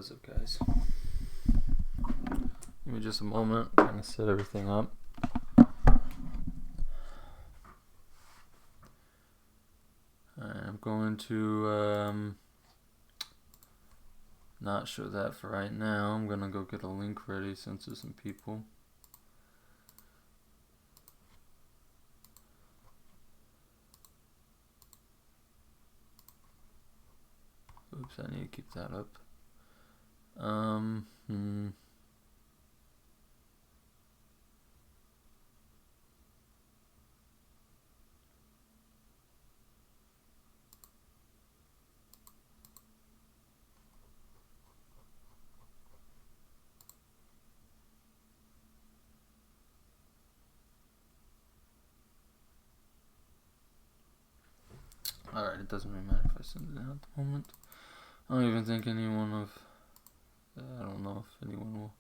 What's up, guys? Give me just a moment. I'm gonna set everything up. I'm going to not show that for right now. I'm gonna go get a link ready since there's some people. Oops, I need to keep that up. Alright, it doesn't really matter if I send it out at the moment. I don't even think anyone of... I don't know if anyone will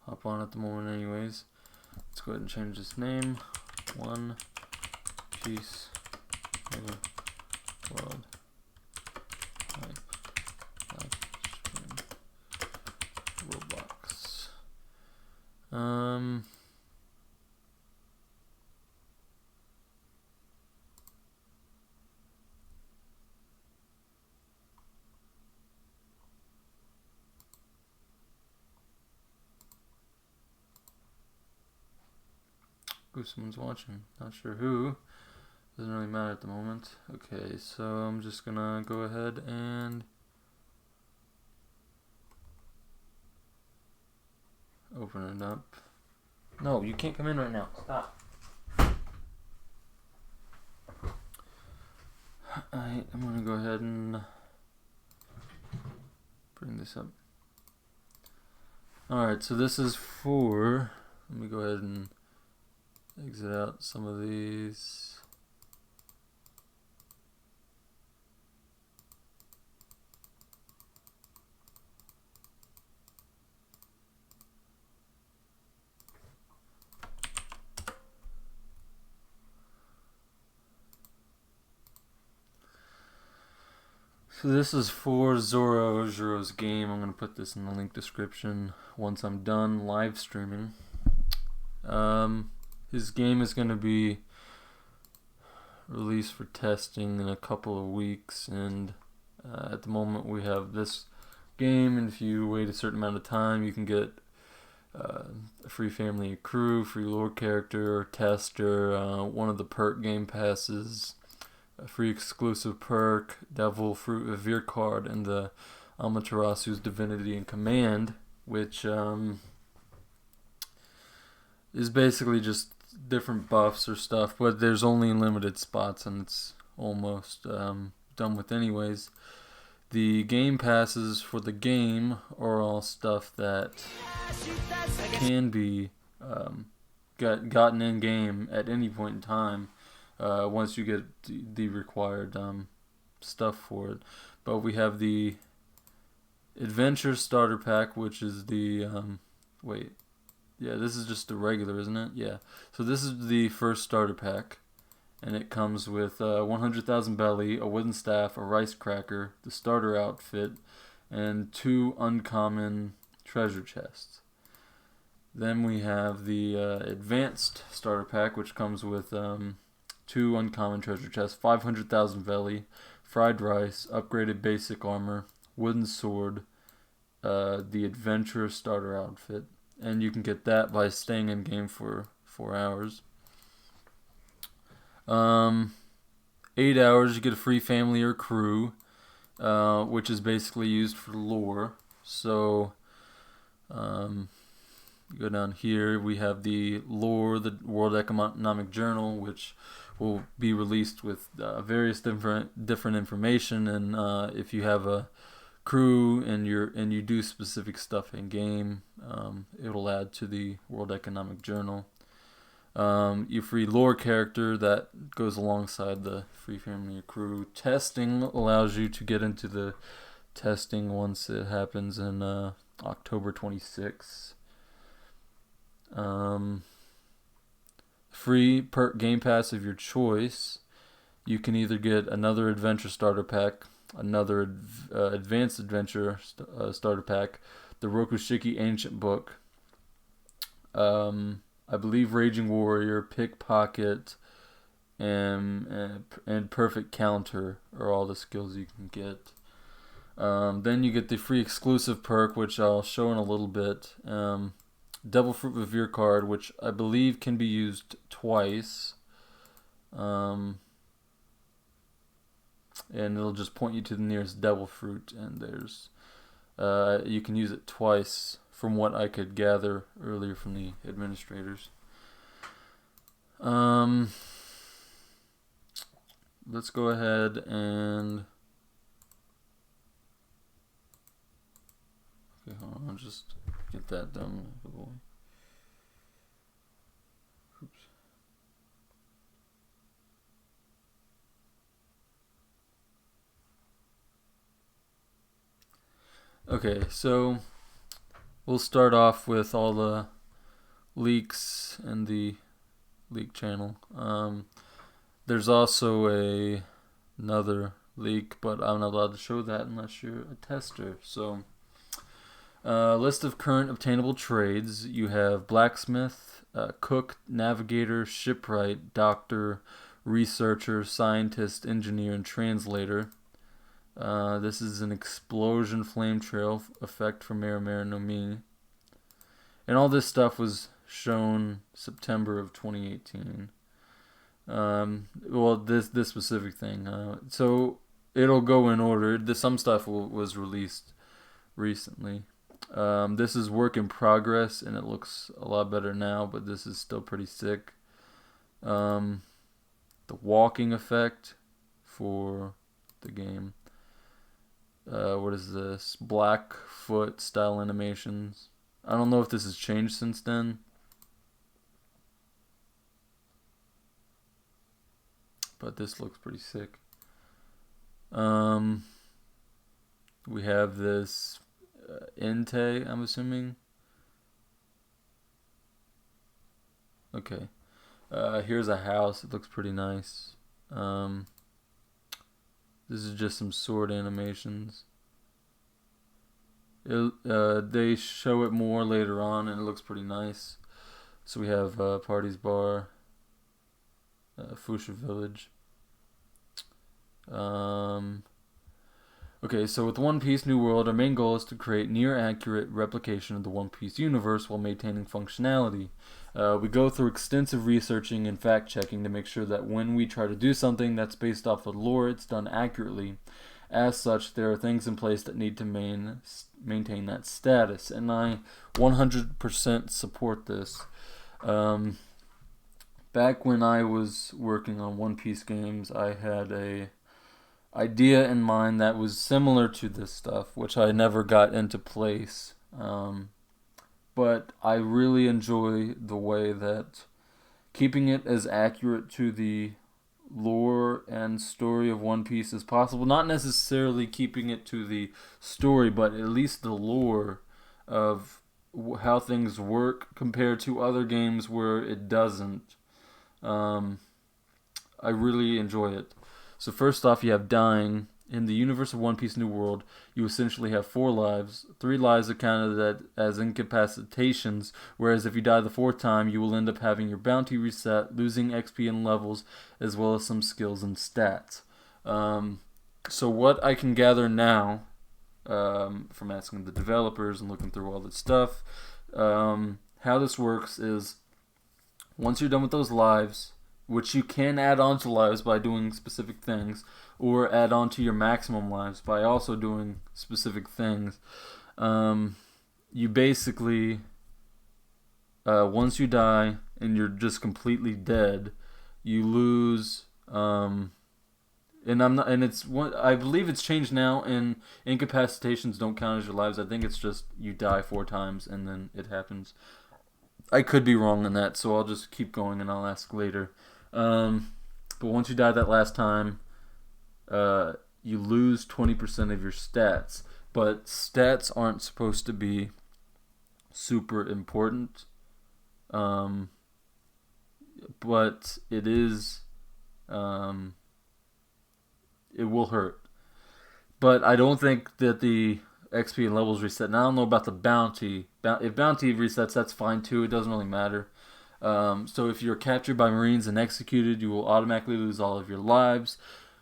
hop on at the moment anyways. Let's go ahead and change this name. One Piece of World Livestream Roblox. Ooh, someone's watching. Not sure who. Doesn't really matter at the moment. Okay, so I'm just gonna go ahead and open it up. No, you can't come in right now. Stop. Alright, I'm gonna go ahead and bring this up. Alright, so this is for... Let me go ahead and exit out some of these. So this is for Zoro's game. I'm going to put this in the link description once I'm done live streaming. His game is going to be released for testing in a couple of weeks, and at the moment we have this game, and if you wait a certain amount of time you can get a free family and crew, free lore character, tester, one of the perk game passes, a free exclusive perk, Devil Fruit Revere card, and the Amaterasu's Divinity and Command, which is basically just different buffs or stuff, but there's only limited spots and it's almost done with anyways. The game passes for the game are all stuff that can be gotten in game at any point in time once you get the required stuff for it. But we have the Adventure Starter Pack, which is the yeah, this is just the regular, isn't it? Yeah. So this is the first starter pack, and it comes with 100,000 belly, a wooden staff, a rice cracker, the starter outfit, and 2 uncommon treasure chests. Then we have the advanced starter pack, which comes with 2 uncommon treasure chests, 500,000 belly, fried rice, upgraded basic armor, wooden sword, the adventure starter outfit. And you can get that by staying in game for 4 hours. 8 hours you get a free family or crew, which is basically used for lore. So you go down here, we have the lore, the World Economic Journal, which will be released with various different information, and if you have a crew and you do specific stuff in game, it'll add to the World Economic Journal. Your free lore character that goes alongside the free family or crew. Testing allows you to get into the testing once it happens in October 26th. Free perk game pass of your choice. You can either get another adventure starter pack, another advanced adventure starter pack, the Rokushiki Ancient Book. I believe Raging Warrior, Pickpocket, and Perfect Counter are all the skills you can get. Then you get the free exclusive perk, which I'll show in a little bit. Devil Fruit Revere card, which I believe can be used twice. And it'll just point you to the nearest Devil Fruit, and there's you can use it twice, from what I could gather earlier from the administrators. Let's go ahead and okay, hold on, I'll just get that done. Oops. Okay, so we'll start off with all the leaks and the leak channel. There's also another leak, but I'm not allowed to show that unless you're a tester. So, list of current obtainable trades. You have blacksmith, cook, navigator, shipwright, doctor, researcher, scientist, engineer, and translator. This is an explosion flame trail effect from Marimara no Mi. And all this stuff was shown September of 2018. Well, this specific thing. So it'll go in order. Some stuff was released recently. This is work in progress, and it looks a lot better now, but this is still pretty sick. The walking effect for the game. What is this? Blackfoot style animations. I don't know if this has changed since then. But this looks pretty sick. We have this Inte, I'm assuming. Okay. Here's a house. It looks pretty nice. This is just some sword animations. They show it more later on, and it looks pretty nice. So we have Party's Bar, Fuchsia Village. Okay, so with One Piece New World, our main goal is to create near-accurate replication of the One Piece universe while maintaining functionality. We go through extensive researching and fact-checking to make sure that when we try to do something that's based off of lore, it's done accurately. As such, there are things in place that need to maintain that status, and I 100% support this. Back when I was working on One Piece games, I had a idea in mind that was similar to this stuff, which I never got into place. But I really enjoy the way that keeping it as accurate to the lore and story of One Piece as possible. Not necessarily keeping it to the story, but at least the lore of how things work compared to other games where it doesn't. I really enjoy it. So first off, you have dying. In the universe of One Piece New World, you essentially have 4 lives. 3 lives are counted as incapacitations, whereas if you die the 4th time, you will end up having your bounty reset, losing XP and levels, as well as some skills and stats. So what I can gather now, from asking the developers and looking through all this stuff, how this works is, once you're done with those lives, which you can add on to lives by doing specific things, or add on to your maximum lives by also doing specific things. You basically, once you die and you're just completely dead, you lose. And I believe it's changed now, and incapacitations don't count as your lives. I think it's just you die 4 times and then it happens. I could be wrong on that, so I'll just keep going and I'll ask later. But once you die that last time, you lose 20% of your stats. But stats aren't supposed to be super important. But it is, it will hurt. But I don't think that the XP and levels reset. And I don't know about the bounty. If bounty resets, that's fine too. It doesn't really matter. So if you're captured by Marines and executed, you will automatically lose all of your lives.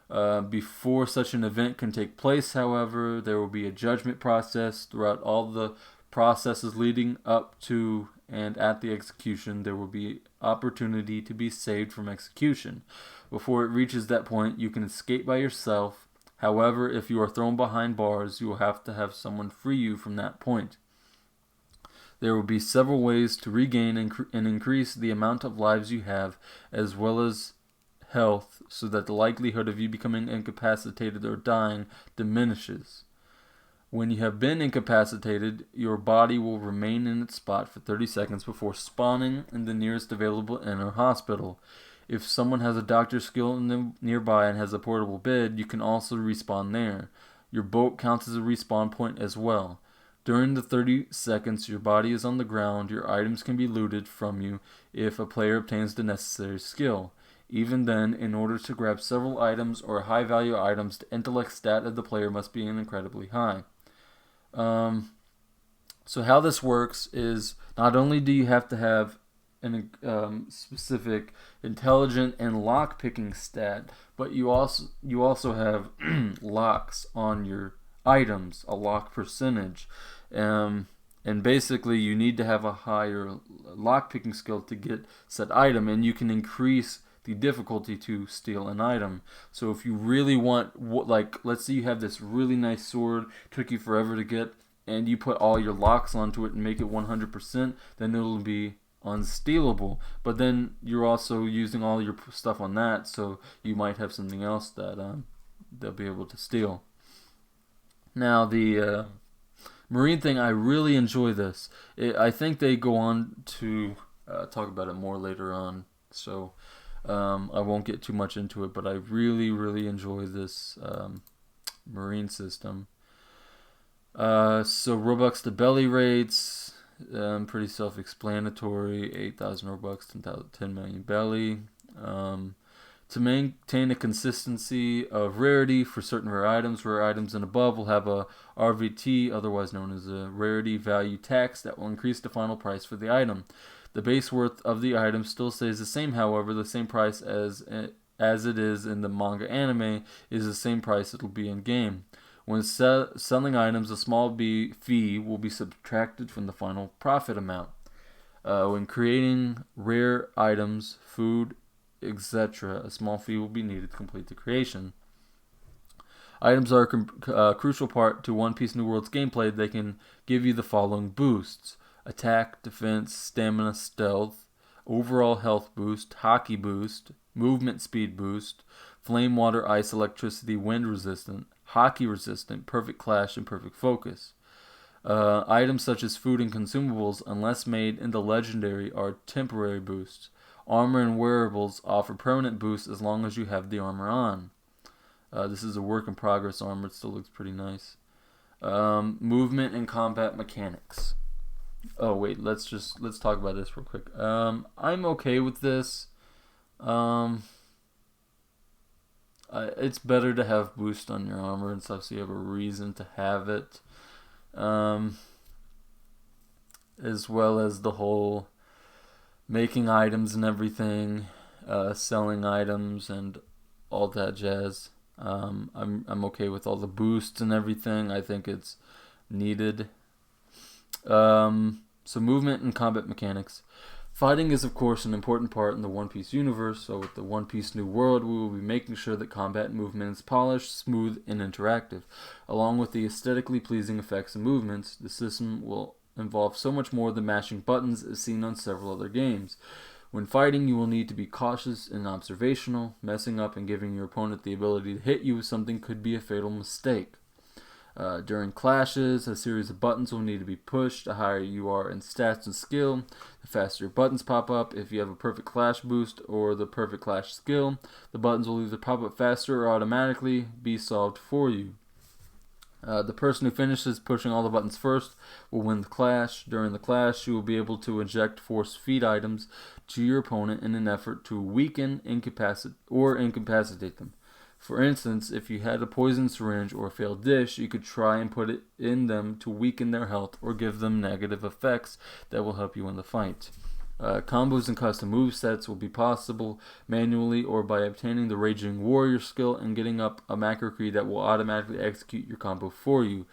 Before such an event can take place, however, there will be a judgment process. Throughout all the processes leading up to and at the execution, there will be opportunity to be saved from execution. Before it reaches that point, you can escape by yourself. However, if you are thrown behind bars, you will have to have someone free you from that point. There will be several ways to regain and increase the amount of lives you have, as well as health, so that the likelihood of you becoming incapacitated or dying diminishes. When you have been incapacitated, your body will remain in its spot for 30 seconds before spawning in the nearest available inn or hospital. If someone has a doctor's skill nearby and has a portable bed, you can also respawn there. Your boat counts as a respawn point as well. During the 30 seconds your body is on the ground, your items can be looted from you if a player obtains the necessary skill. Even then, in order to grab several items or high-value items, the intellect stat of the player must be incredibly high. So how this works is not only do you have to have a specific intelligent and lock-picking stat, but you also have locks on your items, a lock percentage, and basically you need to have a higher lock-picking skill to get said item, and you can increase the difficulty to steal an item. So if you really want, like, let's say you have this really nice sword, took you forever to get, and you put all your locks onto it and make it 100%, then it'll be unstealable. But then you're also using all your stuff on that, so you might have something else that they'll be able to steal. Now the Marine thing, I really enjoy this. I think they go on to talk about it more later on, so I won't get too much into it, but I really enjoy this Marine system. So Robux to belly rates, pretty self-explanatory. 8,000 Robux, 10 million belly. To maintain a consistency of rarity for certain rare items and above will have a RVT, otherwise known as a rarity value tax, that will increase the final price for the item. The base worth of the item still stays the same, however, the same price as it is in the manga anime is the same price it will be in game. When selling items, a small fee will be subtracted from the final profit amount. When creating rare items, food, etc., a small fee will be needed to complete the creation. Items are a crucial part to One Piece New World's gameplay. They can give you the following boosts: attack, defense, stamina, stealth, overall health boost, hockey boost, movement speed boost, flame, water, ice, electricity, wind resistant, hockey resistant, perfect clash, and perfect focus. Items such as food and consumables, unless made in the legendary, are temporary boosts. Armor and wearables offer permanent boosts as long as you have the armor on. This is a work in progress armor. It still looks pretty nice. Movement and combat mechanics. Oh wait, let's talk about this real quick. I'm okay with this. It's better to have boost on your armor and stuff, so you have a reason to have it. As well as the whole making items and everything, selling items and all that jazz. I'm okay with all the boosts and everything. I think it's needed. So movement and combat mechanics. Fighting is, of course, an important part in the One Piece universe, so with the One Piece New World, we will be making sure that combat and movement is polished, smooth, and interactive. Along with the aesthetically pleasing effects and movements, the system will involve so much more than mashing buttons as seen on several other games. When fighting, you will need to be cautious and observational. Messing up and giving your opponent the ability to hit you with something could be a fatal mistake. During clashes, a series of buttons will need to be pushed. The higher you are in stats and skill, the faster your buttons pop up. If you have a perfect clash boost or the perfect clash skill, the buttons will either pop up faster or automatically be solved for you. The person who finishes pushing all the buttons first will win the clash. During the clash, you will be able to inject force feed items to your opponent in an effort to weaken, incapacitate them. For instance, if you had a poison syringe or a failed dish, you could try and put it in them to weaken their health or give them negative effects that will help you in the fight. Combos and custom movesets will be possible manually or by obtaining the Raging Warrior skill and getting up a macro key that will automatically execute your combo for you.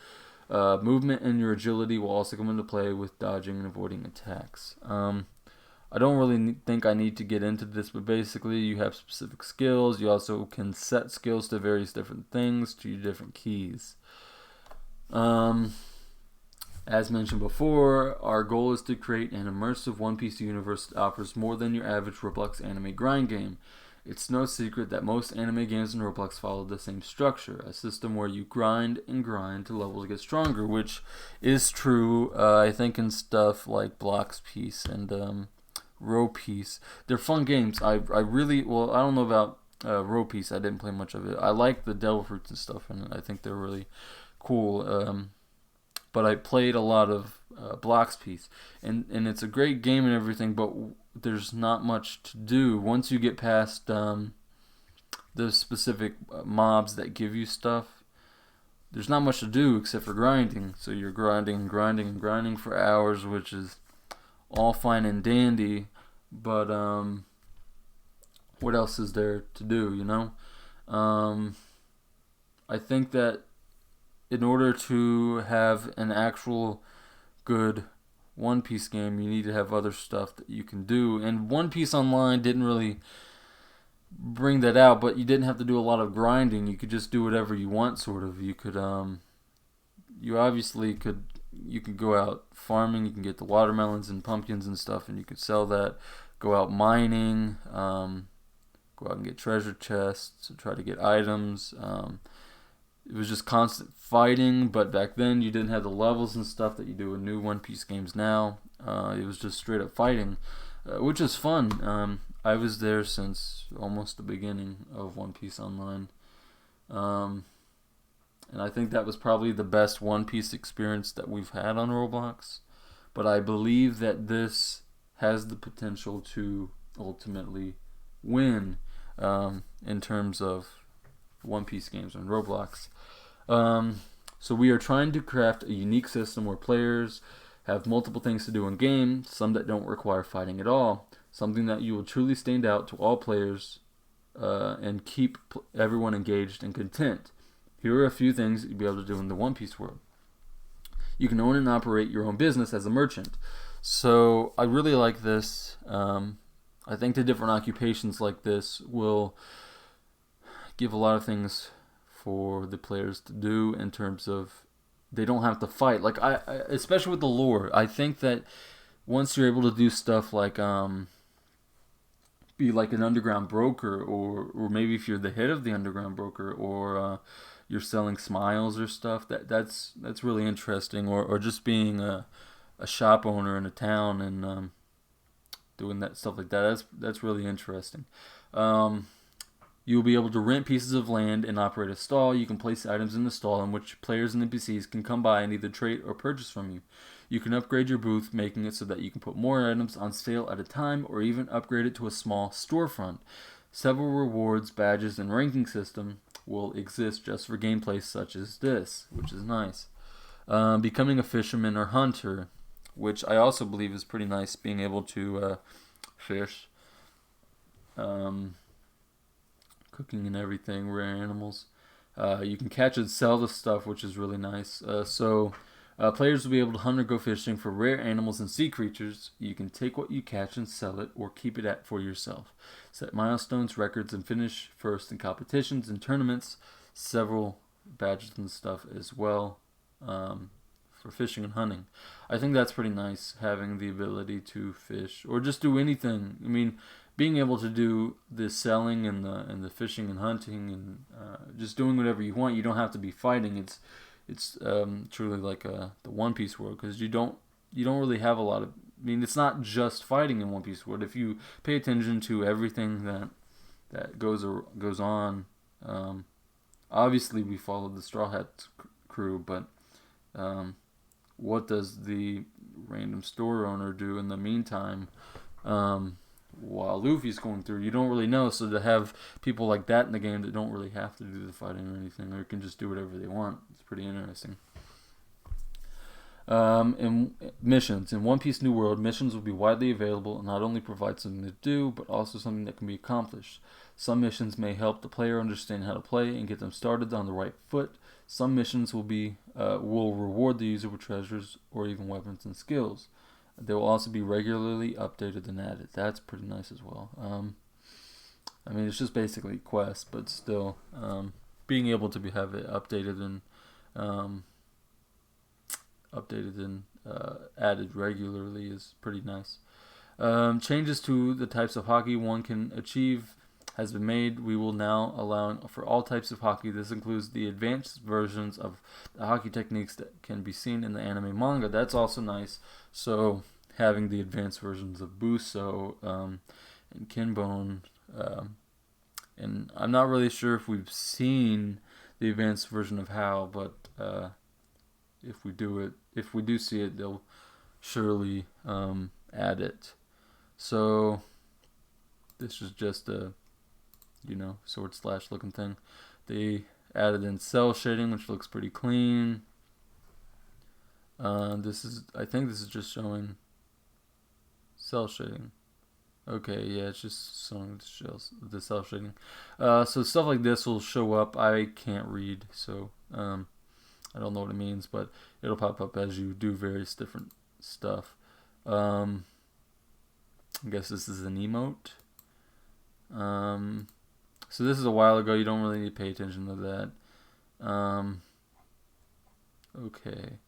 Movement and your agility will also come into play with dodging and avoiding attacks. I don't really think I need to get into this, but basically you have specific skills. You also can set skills to various different things, to your different keys. As mentioned before, our goal is to create an immersive One Piece universe that offers more than your average Roblox anime grind game. It's no secret that most anime games in Roblox follow the same structure, a system where you grind and grind to levels get stronger, which is true, I think, in stuff like Blox Piece and Row Piece. They're fun games. I really, well, I don't know about Row Piece. I didn't play much of it. I like the Devil Fruits and stuff, and I think they're really cool. But I played a lot of Blox Piece, and it's a great game and everything, but there's not much to do once you get past the specific mobs that give you stuff. There's not much to do except for grinding. So you're grinding and grinding and grinding for hours, which is all fine and dandy, but what else is there to do, you know? I think that in order to have an actual good One Piece game, you need to have other stuff that you can do. And One Piece Online didn't really bring that out, but you didn't have to do a lot of grinding. You could just do whatever you want, sort of. You could, you obviously could, you could go out farming. You can get the watermelons and pumpkins and stuff, and you could sell that. Go out mining, go out and get treasure chests, try to get items. It was just constant fighting, but back then you didn't have the levels and stuff that you do in new One Piece games now. It was just straight up fighting, which is fun. I was there since almost the beginning of One Piece Online. And I think that was probably the best One Piece experience that we've had on Roblox. But I believe that this has the potential to ultimately win in terms of One Piece games on Roblox. So we are trying to craft a unique system where players have multiple things to do in game, some that don't require fighting at all, something that you will truly stand out to all players and keep everyone engaged and content. Here are a few things you'll be able to do in the One Piece world. You can own and operate your own business as a merchant. So I really like this. I think the different occupations like this will give a lot of things for the players to do in terms of they don't have to fight. Like I especially with the lore, I think that once you're able to do stuff like be like an underground broker, or maybe if you're the head of the underground broker, or you're selling smiles or stuff, that's really interesting, or just being a shop owner in a town and doing that stuff like that. That's really interesting. You'll be able to rent pieces of land and operate a stall. You can place items in the stall in which players and NPCs can come by and either trade or purchase from you. You can upgrade your booth, making it so that you can put more items on sale at a time, or even upgrade it to a small storefront. Several rewards, badges, and ranking system will exist just for gameplay such as this, which is nice. Becoming a fisherman or hunter, which I also believe is pretty nice, being able to fish. Cooking and everything, rare animals. You can catch and sell the stuff, which is really nice. So players will be able to hunt or go fishing for rare animals and sea creatures. You can take what you catch and sell it, or keep it for yourself. Set milestones, records, and finish first in competitions and tournaments. Several badges and stuff as well for fishing and hunting. I think that's pretty nice, having the ability to fish or just do anything. I mean, being able to do the selling and the fishing and hunting and just doing whatever you want. You don't have to be fighting. It's truly like the One Piece world, because you don't really have a lot of. I mean, it's not just fighting in One Piece world. If you pay attention to everything that goes on, obviously we follow the Straw Hat crew, but what does the random store owner do in the meantime? while Luffy's going through. You don't really know. So to have people like that in the game that don't really have to do the fighting or anything, or can just do whatever they want, it's pretty interesting. In missions. In One Piece New World, missions will be widely available and not only provide something to do, but also something that can be accomplished. Some missions may help the player understand how to play and get them started on the right foot. Some missions will reward the user with treasures or even weapons and skills. They will also be regularly updated and added. That's pretty nice as well. I mean, it's just basically quests, but still, being able to have it updated and added regularly is pretty nice. Changes to the types of hockey one can achieve has been made. We will now allow for all types of hockey. This includes the advanced versions of the hockey techniques that can be seen in the anime manga. That's also nice. So having the advanced versions of Buso and Kinbone, and I'm not really sure if we've seen the advanced version of Hal, but if we do see it, they'll surely add it. So this is just a sword slash looking thing. They added in cell shading, which looks pretty clean. I think this is just showing cell shading. Okay, yeah, it's just showing the cell shading. So stuff like this will show up. I can't read, so I don't know what it means, but it'll pop up as you do various different stuff. I guess this is an emote. So this is a while ago. You don't really need to pay attention to that. Okay.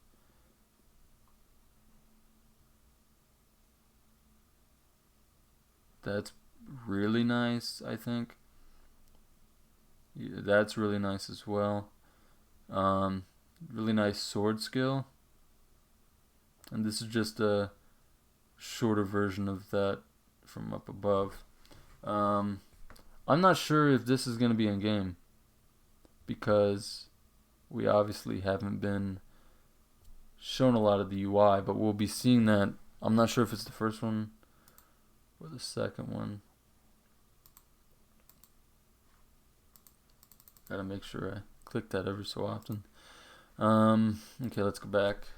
That's really nice, I think. Yeah, that's really nice as well. Really nice sword skill. And this is just a shorter version of that from up above. I'm not sure if this is going to be in game, because we obviously haven't been shown a lot of the UI, but we'll be seeing that. I'm not sure if it's the first one or the second one. Gotta make sure I click that every so often. Okay, let's go back.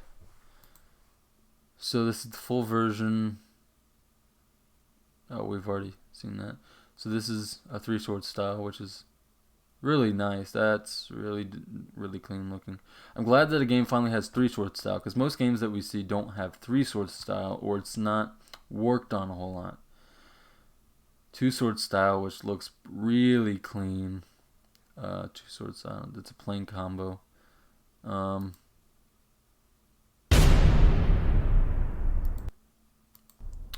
So this is the full version. Oh, we've already seen that. So this is a 3-sword style, which is really nice. That's really clean looking. I'm glad that a game finally has 3-sword style, because most games that we see don't have 3-sword style, or it's not worked on a whole lot. 2-sword style, which looks really clean. 2-sword style. It's a plain combo.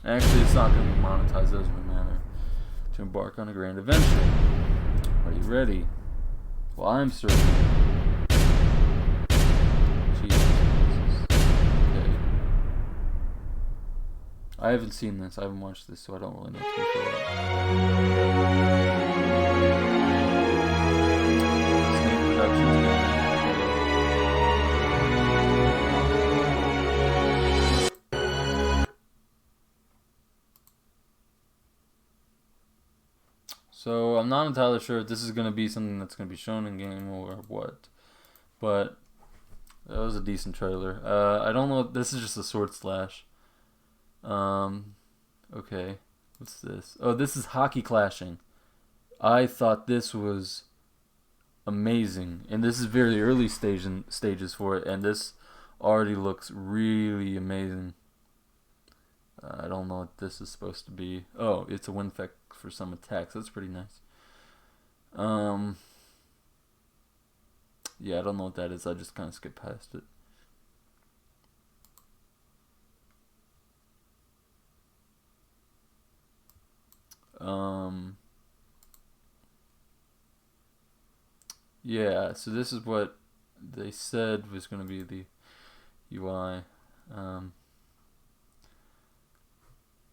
Actually, it's not going to be monetized. Doesn't matter. To embark on a grand adventure. Are you ready? Well, I'm certain. Jesus. Okay. I haven't seen this. I haven't watched this, so I don't really know what's going on. So I'm not entirely sure if this is going to be something that's going to be shown in game or what, but that was a decent trailer. I don't know. This is just a sword slash. Okay, what's this? Oh, this is hockey clashing. I thought this was amazing, and this is very early stages for it, and this already looks really amazing. I don't know what this is supposed to be. Oh, it's a wind effect for some attacks. That's pretty nice. Yeah, I don't know what that is. I just kind of skipped past it. Yeah, so this is what they said was going to be the UI.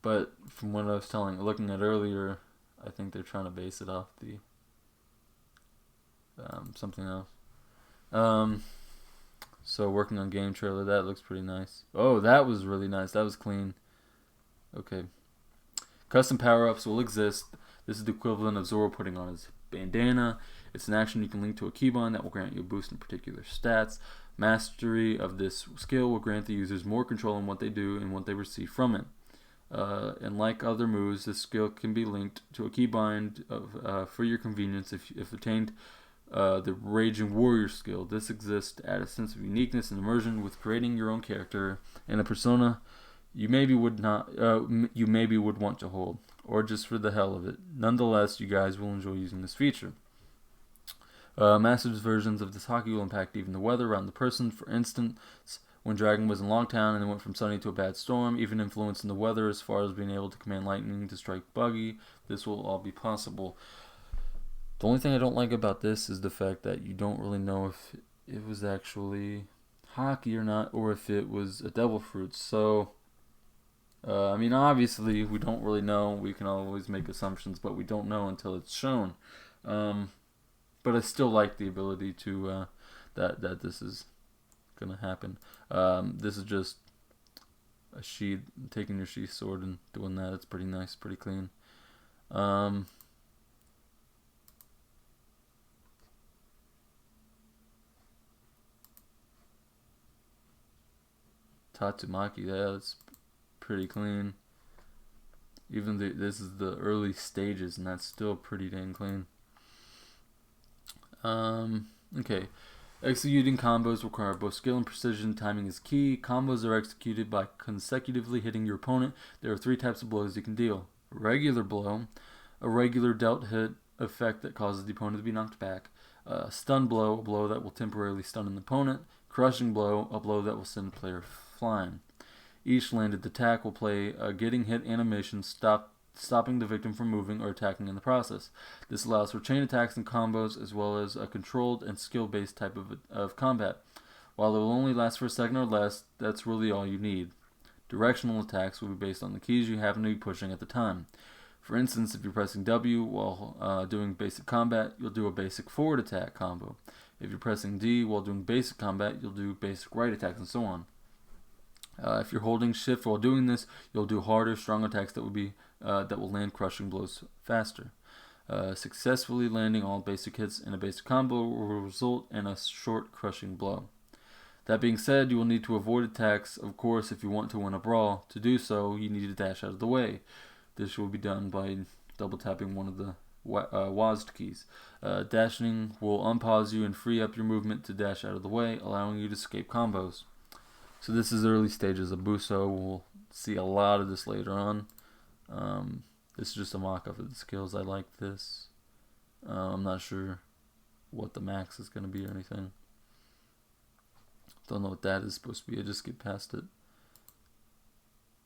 But from what I was looking at earlier, I think they're trying to base it off the something else. So working on game trailer, that looks pretty nice. Oh, that was really nice. That was clean. Okay. Custom power-ups will exist. This is the equivalent of Zoro putting on his bandana. It's an action you can link to a keybind that will grant you a boost in particular stats. Mastery of this skill will grant the users more control in what they do and what they receive from it. And like other moves, this skill can be linked to a keybind for your convenience if obtained. The Raging Warrior skill. This exists to add a sense of uniqueness and immersion with creating your own character and a persona you maybe would want to hold, or just for the hell of it. Nonetheless, you guys will enjoy using this feature. Masters versions of this hockey will impact even the weather around the person. For instance, when Dragon was in Longtown and it went from sunny to a bad storm, even influencing the weather as far as being able to command lightning to strike Buggy, this will all be possible. The only thing I don't like about this is the fact that you don't really know if it was actually hockey or not, or if it was a devil fruit. So, I mean, obviously, we don't really know. We can always make assumptions, but we don't know until it's shown. But I still like the ability to that this is gonna happen. This is just a sheath, taking your sheath sword and doing that. It's pretty nice, pretty clean. Tatsumaki, yeah, that's pretty clean. Even this is the early stages, and that's still pretty dang clean. Okay. Executing combos require both skill and precision. Timing is key. Combos are executed by consecutively hitting your opponent. There are 3 types of blows you can deal. Regular blow, a regular dealt hit effect that causes the opponent to be knocked back. Stun blow, a blow that will temporarily stun an opponent. Crushing blow, a blow that will send a player flying. Each landed attack will play a getting hit animation, stopping the victim from moving or attacking in the process. This allows for chain attacks and combos, as well as a controlled and skill-based type of combat. While it will only last for a second or less, that's really all you need. Directional attacks will be based on the keys you happen to be pushing at the time. For instance, if you're pressing W while doing basic combat, you'll do a basic forward attack combo. If you're pressing D while doing basic combat, you'll do basic right attacks, and so on. If you're holding shift while doing this, you'll do harder, strong attacks that will land crushing blows faster. Successfully landing all basic hits in a basic combo will result in a short crushing blow. That being said, you will need to avoid attacks, of course, if you want to win a brawl. To do so, you need to dash out of the way. This will be done by double tapping one of the WASD keys. Dashing will unpause you and free up your movement to dash out of the way, allowing you to escape combos. So this is early stages of Buso. We'll see a lot of this later on. This is just a mock-up of the skills. I like this. I'm not sure what the max is going to be or anything. Don't know what that is supposed to be. I just get past it.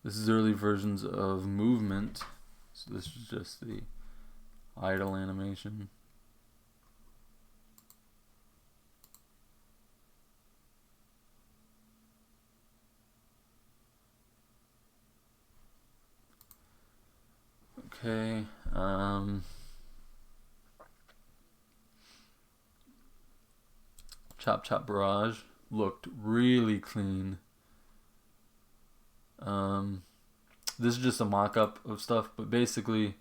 This is early versions of movement. So this is just the idle animation. Okay, Chop Chop Barrage looked really clean. This is just a mock-up of stuff, but basically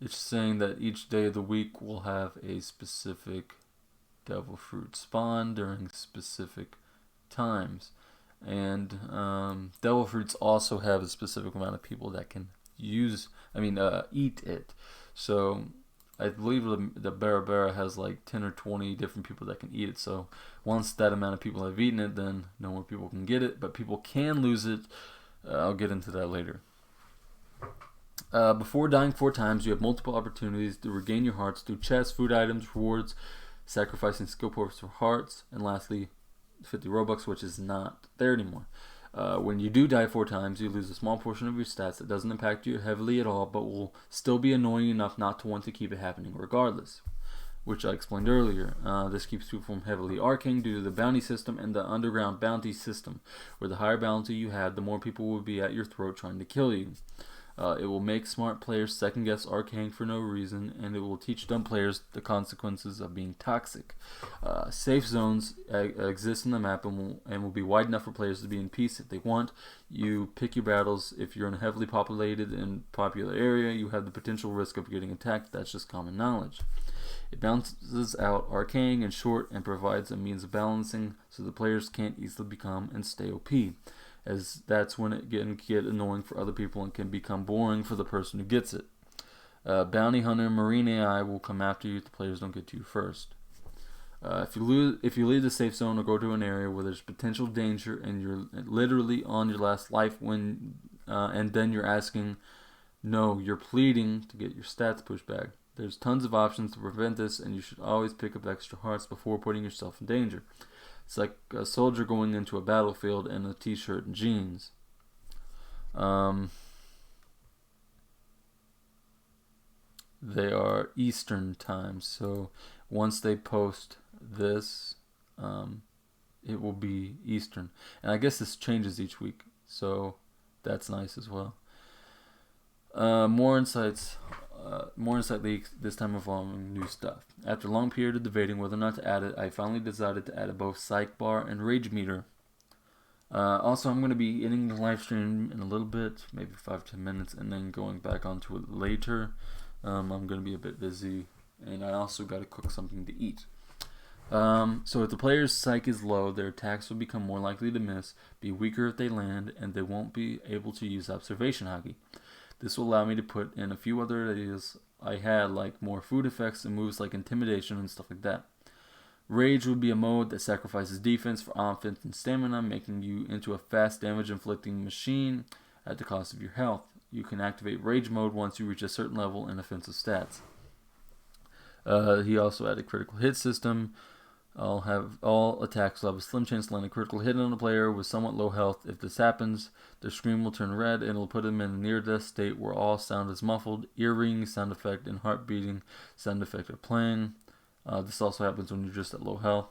it's saying that each day of the week will have a specific devil fruit spawn during specific times. And devil fruits also have a specific amount of people that can eat it. So I believe the Barabara has like 10 or 20 different people that can eat it. So once that amount of people have eaten it, then no more people can get it, but people can lose it. I'll get into that later. Before dying 4 times, you have multiple opportunities to regain your hearts through chests, food items, rewards, sacrificing skill points for hearts, and lastly 50 Robux, which is not there anymore. When you do die 4 times, you lose a small portion of your stats that doesn't impact you heavily at all, but will still be annoying enough not to want to keep it happening regardless, which I explained earlier. This keeps people from heavily arcing due to the bounty system and the underground bounty system, where the higher bounty you had, the more people will be at your throat trying to kill you. It will make smart players second guess arcane for no reason, and it will teach dumb players the consequences of being toxic. Safe zones exist in the map and will be wide enough for players to be in peace if they want. You pick your battles. If you're in a heavily populated and popular area, you have the potential risk of getting attacked. That's just common knowledge. It balances out arcane and short and provides a means of balancing so the players can't easily become and stay OP, as that's when it can get annoying for other people and can become boring for the person who gets it. Bounty Hunter and Marine AI will come after you if the players don't get to you first. If you leave the safe zone or go to an area where there's potential danger and you're literally on your last life and then you're asking, no, you're pleading to get your stats pushed back. There's tons of options to prevent this, and you should always pick up extra hearts before putting yourself in danger. It's like a soldier going into a battlefield in a t-shirt and jeans. They are Eastern time, so once they post this, it will be Eastern. And I guess this changes each week, so that's nice as well. More insight leaks, this time involving new stuff. After a long period of debating whether or not to add it, I finally decided to add both Psych Bar and Rage Meter. Also, I'm going to be ending the live stream in a little bit, maybe 5-10 minutes, and then going back onto it later. I'm going to be a bit busy, and I also got to cook something to eat. So if the player's psych is low, their attacks will become more likely to miss, be weaker if they land, and they won't be able to use observation hockey. This will allow me to put in a few other ideas I had, like more food effects and moves like intimidation and stuff like that. Rage would be a mode that sacrifices defense for offense and stamina, making you into a fast damage inflicting machine at the cost of your health. You can activate Rage mode once you reach a certain level in offensive stats. He also added critical hit system. All attacks will have a slim chance to land a critical hit on a player with somewhat low health. If this happens, their screen will turn red and it'll put them in a near-death state where all sound is muffled. Ear-ringing sound effect and heart-beating sound effect are playing. This also happens when you're just at low health.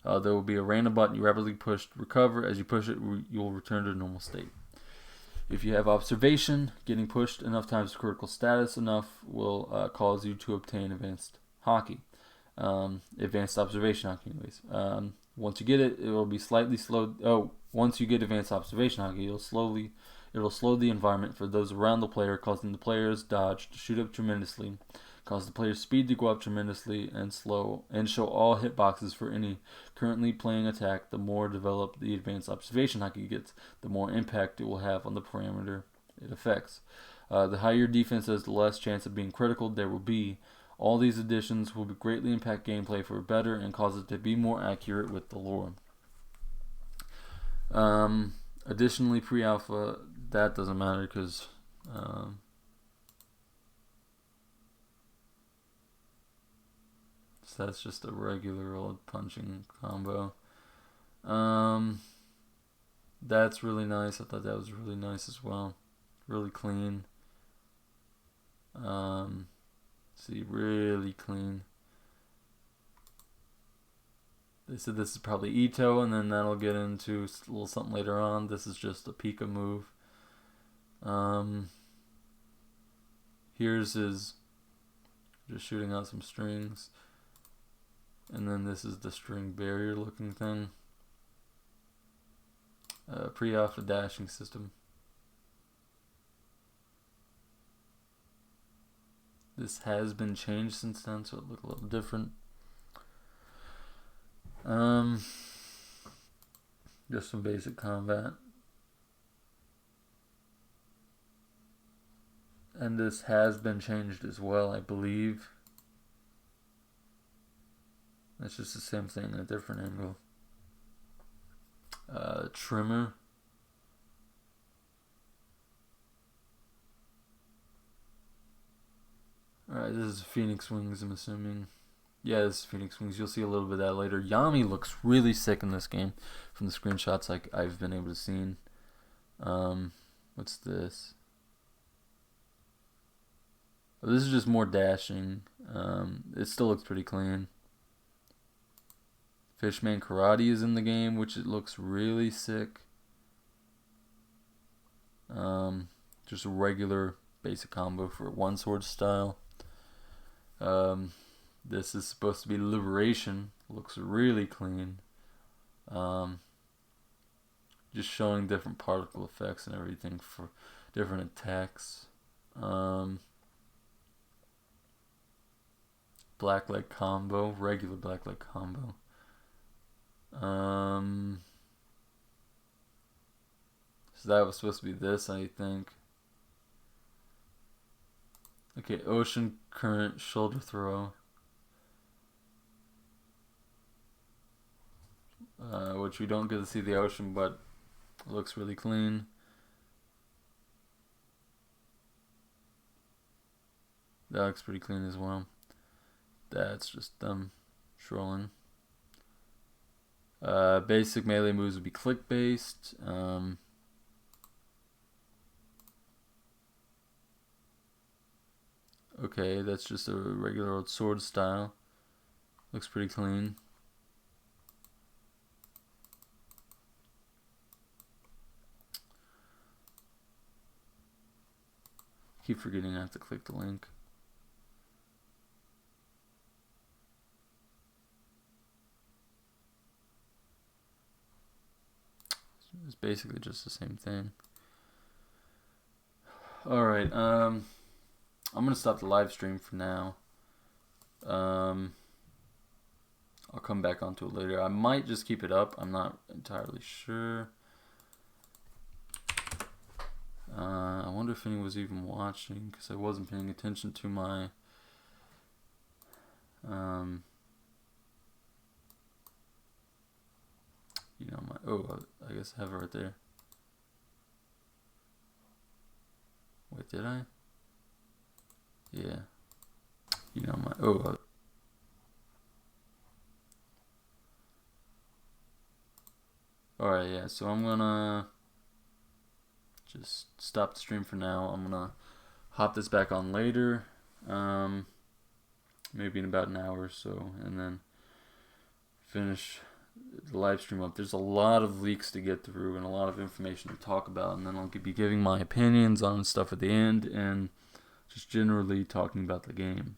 There will be a random button you rapidly push to recover. As you push it, you'll return to normal state. If you have observation, getting pushed enough times to critical status enough will cause you to obtain advanced hockey. Advanced observation hockey anyways. Once you get it, it will be slightly slowed. Once you get advanced observation hockey, it'll slow the environment for those around the player, causing the player's dodge to shoot up tremendously, cause the player's speed to go up tremendously, and show all hitboxes for any currently playing attack. The more developed the advanced observation hockey gets, the more impact it will have on the parameter it affects. The higher your defense is, the less chance of being critical there will be. All these additions will greatly impact gameplay for better and cause it to be more accurate with the lore. Additionally, pre-alpha, that doesn't matter because so that's just a regular old punching combo. That's really nice. I thought that was really nice as well. Really clean. See, really clean. They said this is probably Ito, and then that'll get into a little something later on. This is just a Pika move. Here's his just shooting out some strings. And then this is the string barrier looking thing. Pre-alpha dashing system. This has been changed since then, so it looked a little different. Just some basic combat. And this has been changed as well, I believe. It's just the same thing in a different angle. Trimmer. Alright, this is Phoenix Wings, I'm assuming. Yeah, this is Phoenix Wings. You'll see a little bit of that later. Yami looks really sick in this game from the screenshots I've been able to see. What's this? Oh, this is just more dashing. It still looks pretty clean. Fishman Karate is in the game, which it looks really sick. Just a regular basic combo for one sword style. This is supposed to be Liberation. Looks really clean. Just showing different particle effects and everything for different attacks. Blacklight combo, regular blacklight combo. So that was supposed to be this, I think. Okay, ocean current shoulder throw. Which we don't get to see the ocean, but it looks really clean. That looks pretty clean as well. That's just them trolling. Basic melee moves would be click based. Okay, that's just a regular old sword style. Looks pretty clean. Keep forgetting I have to click the link. It's basically just the same thing. Alright, I'm gonna stop the live stream for now. I'll come back onto it later. I might just keep it up. I'm not entirely sure. I wonder if anyone was even watching, because I wasn't paying attention to my you know, my, oh, I guess I have it right there. Wait, did I? Yeah. You know, my, oh, alright, yeah, so I'm gonna just stop the stream for now. I'm gonna hop this back on later, maybe in about an hour or so, and then finish the live stream up. There's a lot of leaks to get through and a lot of information to talk about, and then I'll be giving my opinions on stuff at the end and just generally talking about the game.